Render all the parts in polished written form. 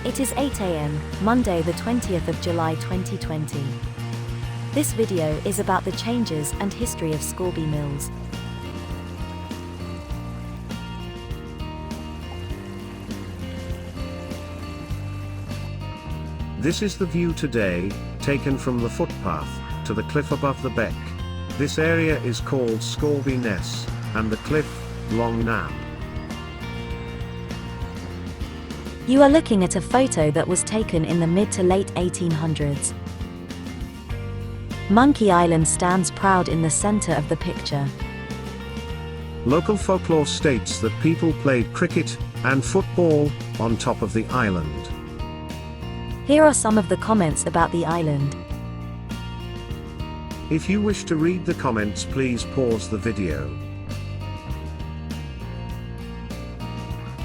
It is 8 a.m., Monday the 20th of July 2020. This video is about the changes and history of Scalby Mills. This is the view today, taken from the footpath, to the cliff above the beck. This area is called Scalby Ness, and the cliff, Long Nab. You are looking at a photo that was taken in the mid to late 1800s. Monkey Island stands proud in the center of the picture. Local folklore states that people played cricket and football on top of the island. Here are some of the comments about the island. If you wish to read the comments, please pause the video.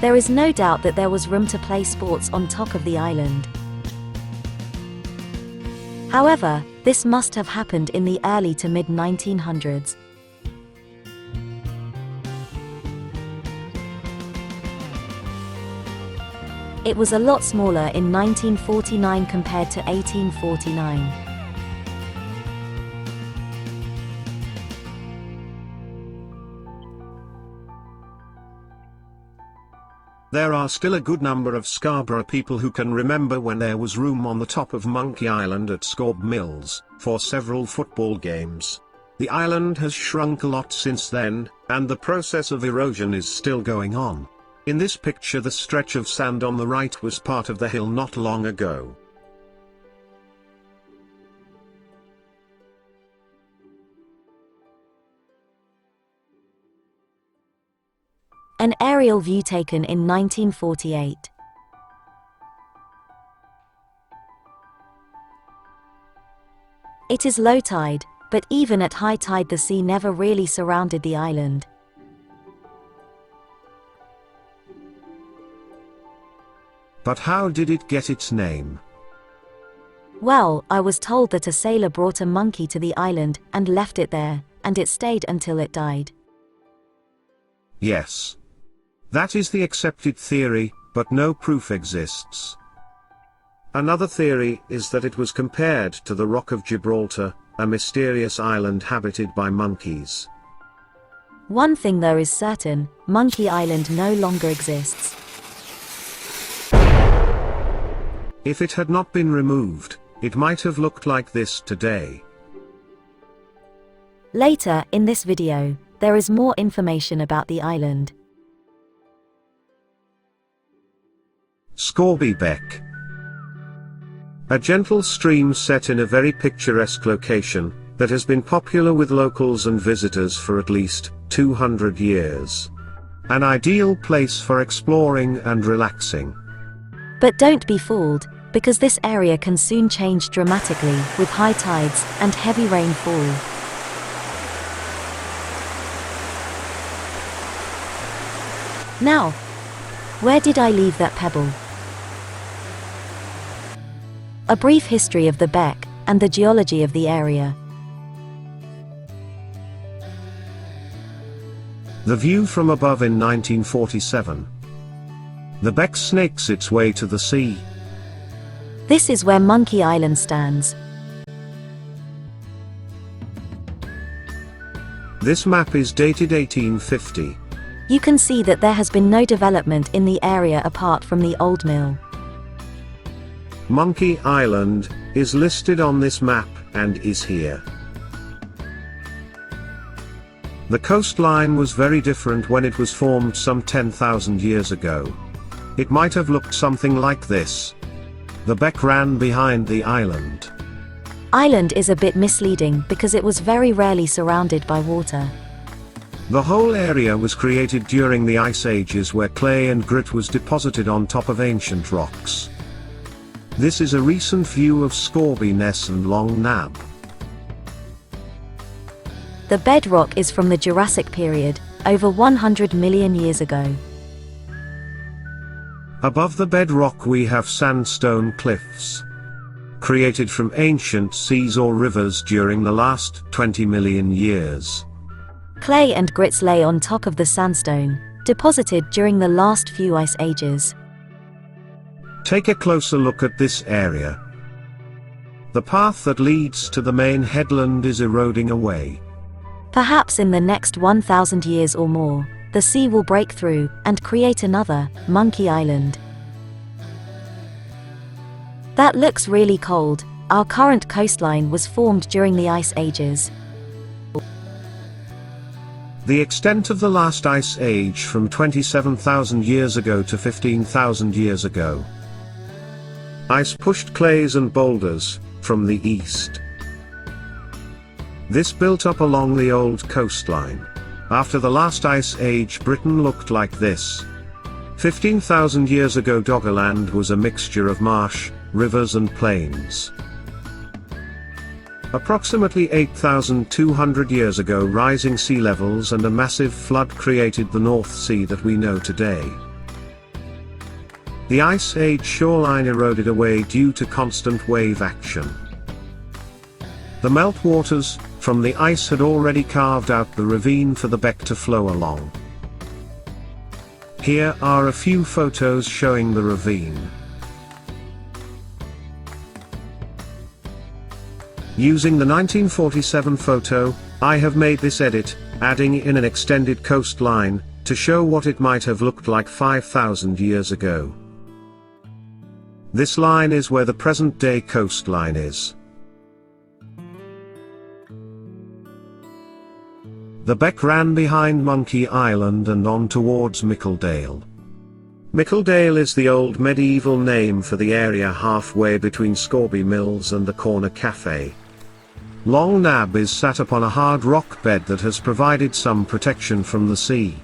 There is no doubt that there was room to play sports on top of the island. However, this must have happened in the early to mid-1900s. It was a lot smaller in 1949 compared to 1849. There are still a good number of Scarborough people who can remember when there was room on the top of Monkey Island at Scalby Mills, for several football games. The island has shrunk a lot since then, and the process of erosion is still going on. In this picture, the stretch of sand on the right was part of the hill not long ago. An aerial view taken in 1948. It is low tide, but even at high tide the sea never really surrounded the island. But how did it get its name? Well, I was told that a sailor brought a monkey to the island and left it there, and it stayed until it died. Yes. That is the accepted theory, but no proof exists. Another theory is that it was compared to the Rock of Gibraltar, a mysterious island habited by monkeys. One thing though is certain, Monkey Island no longer exists. If it had not been removed, it might have looked like this today. Later in this video, there is more information about the island. Scalby Beck. A gentle stream set in a very picturesque location, that has been popular with locals and visitors for at least 200 years. An ideal place for exploring and relaxing. But don't be fooled, because this area can soon change dramatically with high tides and heavy rainfall. Now, where did I leave that pebble? A brief history of the beck and the geology of the area. The view from above in 1947. The beck snakes its way to the sea. This is where Monkey Island stands. This map is dated 1850. You can see that there has been no development in the area apart from the old mill. Monkey Island is listed on this map and is here. The coastline was very different when it was formed some 10,000 years ago. It might have looked something like this. The beck ran behind the island. Island is a bit misleading because it was very rarely surrounded by water. The whole area was created during the ice ages, where clay and grit was deposited on top of ancient rocks. This is a recent view of Scalby Ness and Long Nab. The bedrock is from the Jurassic period, over 100 million years ago. Above the bedrock we have sandstone cliffs, created from ancient seas or rivers during the last 20 million years. Clay and grits lay on top of the sandstone, deposited during the last few ice ages. Take a closer look at this area. The path that leads to the main headland is eroding away. Perhaps in the next 1,000 years or more, the sea will break through and create another, Monkey Island. That looks really cold. Our current coastline was formed during the ice ages. The extent of the last ice age from 27,000 years ago to 15,000 years ago. Ice pushed clays and boulders from the east. This built up along the old coastline. After the last ice age, Britain looked like this. 15,000 years ago, Doggerland was a mixture of marsh, rivers and plains. Approximately 8,200 years ago, rising sea levels and a massive flood created the North Sea that we know today. The Ice Age shoreline eroded away due to constant wave action. The meltwaters from the ice had already carved out the ravine for the Beck to flow along. Here are a few photos showing the ravine. Using the 1947 photo, I have made this edit, adding in an extended coastline, to show what it might have looked like 5,000 years ago. This line is where the present-day coastline is. The Beck ran behind Monkey Island and on towards Mickledale. Mickledale is the old medieval name for the area halfway between Scalby Mills and the Corner Cafe. Long Nab is sat upon a hard rock bed that has provided some protection from the sea.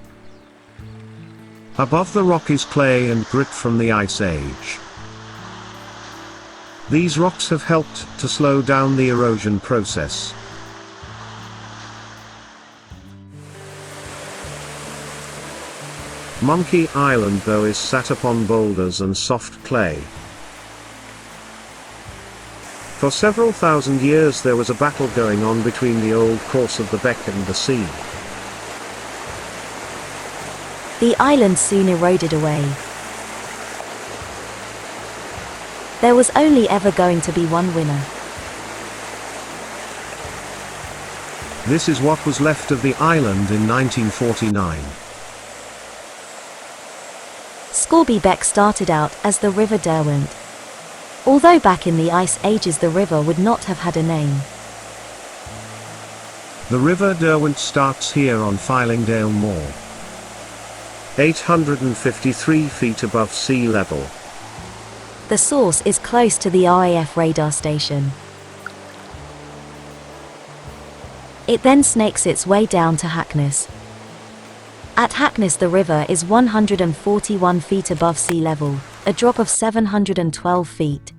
Above the rock is clay and grit from the Ice Age. These rocks have helped to slow down the erosion process. Monkey Island though is sat upon boulders and soft clay. For several thousand years there was a battle going on between the old course of the Beck and the sea. The island soon eroded away. There was only ever going to be one winner. This is what was left of the island in 1949. Scalby Beck started out as the River Derwent. Although back in the Ice Ages the river would not have had a name. The River Derwent starts here on Fylingdale Moor, 853 feet above sea level. The source is close to the RAF radar station. It then snakes its way down to Hackness. At Hackness the river is 141 feet above sea level, a drop of 712 feet.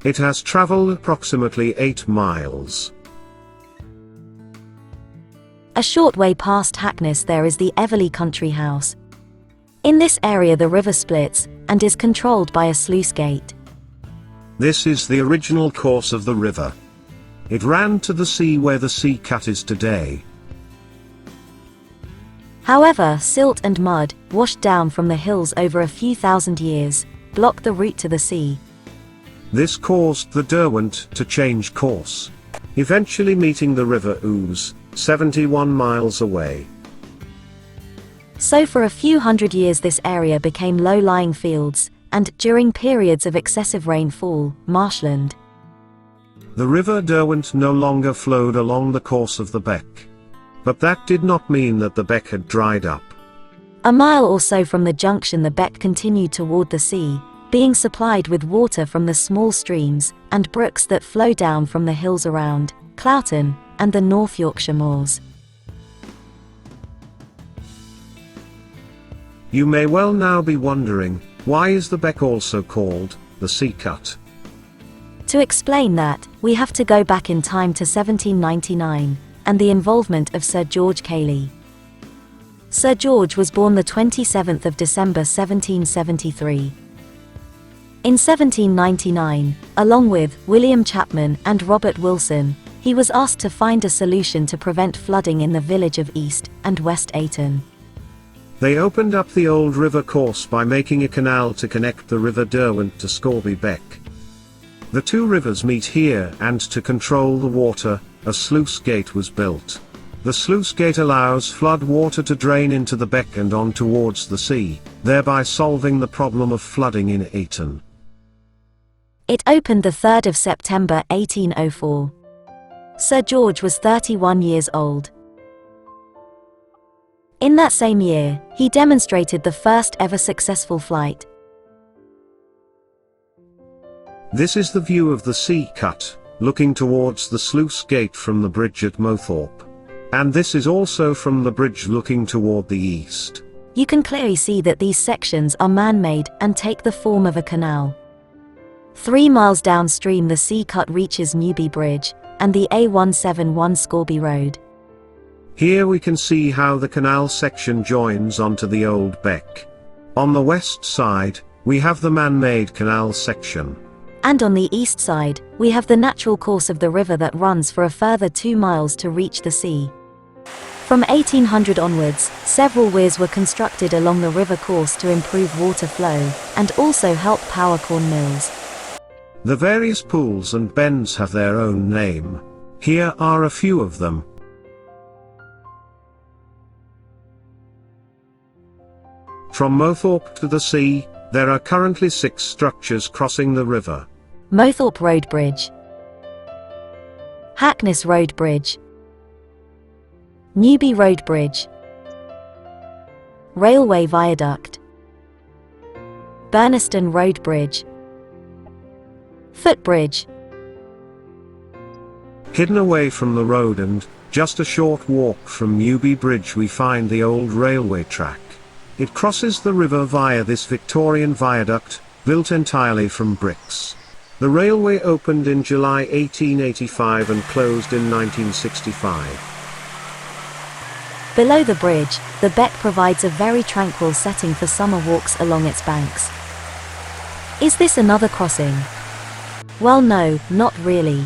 It has travelled approximately 8 miles. A short way past Hackness there is the Everley Country House. In this area the river splits, and is controlled by a sluice gate. This is the original course of the river. It ran to the sea where the sea cut is today. However, silt and mud, washed down from the hills over a few thousand years, blocked the route to the sea. This caused the Derwent to change course, eventually meeting the River Ouse, 71 miles away. So for a few hundred years this area became low-lying fields, and, during periods of excessive rainfall, marshland. The River Derwent no longer flowed along the course of the Beck. But that did not mean that the Beck had dried up. A mile or so from the junction the Beck continued toward the sea, being supplied with water from the small streams and brooks that flow down from the hills around Cloughton and the North Yorkshire moors. You may well now be wondering, why is the Beck also called the Sea Cut? To explain that, we have to go back in time to 1799, and the involvement of Sir George Cayley. Sir George was born the 27th of December 1773. In 1799, along with William Chapman and Robert Wilson, he was asked to find a solution to prevent flooding in the village of East and West Ayton. They opened up the old river course by making a canal to connect the River Derwent to Scalby Beck. The two rivers meet here, and to control the water, a sluice gate was built. The sluice gate allows flood water to drain into the beck and on towards the sea, thereby solving the problem of flooding in Ayton. It opened the 3rd of September 1804. Sir George was 31 years old. In that same year, he demonstrated the first ever successful flight. This is the view of the sea cut, looking towards the sluice gate from the bridge at Mothorpe. And this is also from the bridge looking toward the east. You can clearly see that these sections are man-made and take the form of a canal. 3 miles downstream the sea cut reaches Newby Bridge, and the A171 Scalby Road. Here we can see how the canal section joins onto the old beck. On the west side, we have the man-made canal section. And on the east side, we have the natural course of the river that runs for a further 2 miles to reach the sea. From 1800 onwards, several weirs were constructed along the river course to improve water flow, and also help power corn mills. The various pools and bends have their own name. Here are a few of them. From Mothorpe to the sea, there are currently 6 structures crossing the river. Mothorpe Road Bridge, Hackness Road Bridge, Newby Road Bridge, Railway Viaduct, Burniston Road Bridge, Footbridge. Hidden away from the road and just a short walk from Newby Bridge we find the old railway track. It crosses the river via this Victorian viaduct, built entirely from bricks. The railway opened in July 1885 and closed in 1965. Below the bridge, the beck provides a very tranquil setting for summer walks along its banks. Is this another crossing? Well, no, not really.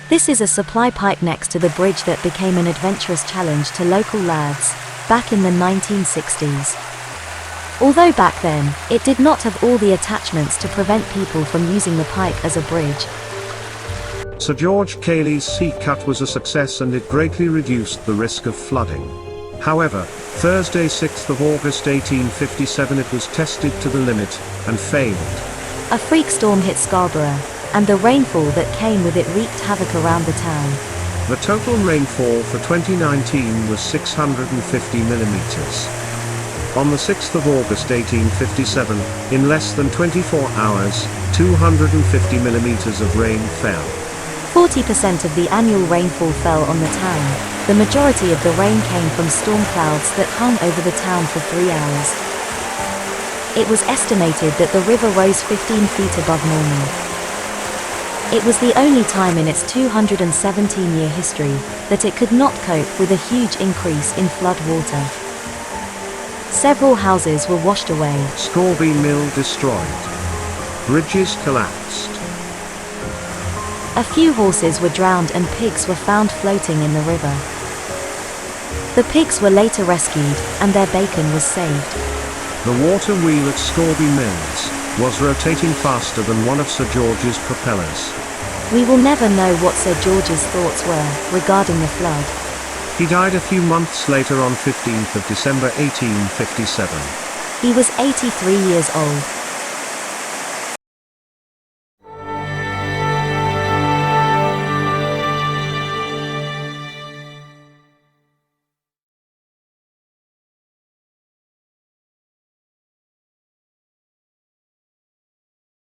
This is a supply pipe next to the bridge that became an adventurous challenge to local lads back in the 1960s. Although back then, it did not have all the attachments to prevent people from using the pipe as a bridge. Sir George Cayley's sea cut was a success and it greatly reduced the risk of flooding. However, Thursday 6th of August 1857 it was tested to the limit, and failed. A freak storm hit Scarborough, and the rainfall that came with it wreaked havoc around the town. The total rainfall for 2019 was 650 millimeters. On the 6th of August 1857, in less than 24 hours, 250 millimeters of rain fell. 40% of the annual rainfall fell on the town. The majority of the rain came from storm clouds that hung over the town for 3 hours. It was estimated that the river rose 15 feet above normal. It was the only time in its 217-year history that it could not cope with a huge increase in flood water. Several houses were washed away. Scalby Mill destroyed. Bridges collapsed. A few horses were drowned and pigs were found floating in the river. The pigs were later rescued, and their bacon was saved. The water wheel at Scalby Mills was rotating faster than one of Sir George's propellers. We will never know what Sir George's thoughts were regarding the flood. He died a few months later on 15th of December 1857. He was 83 years old.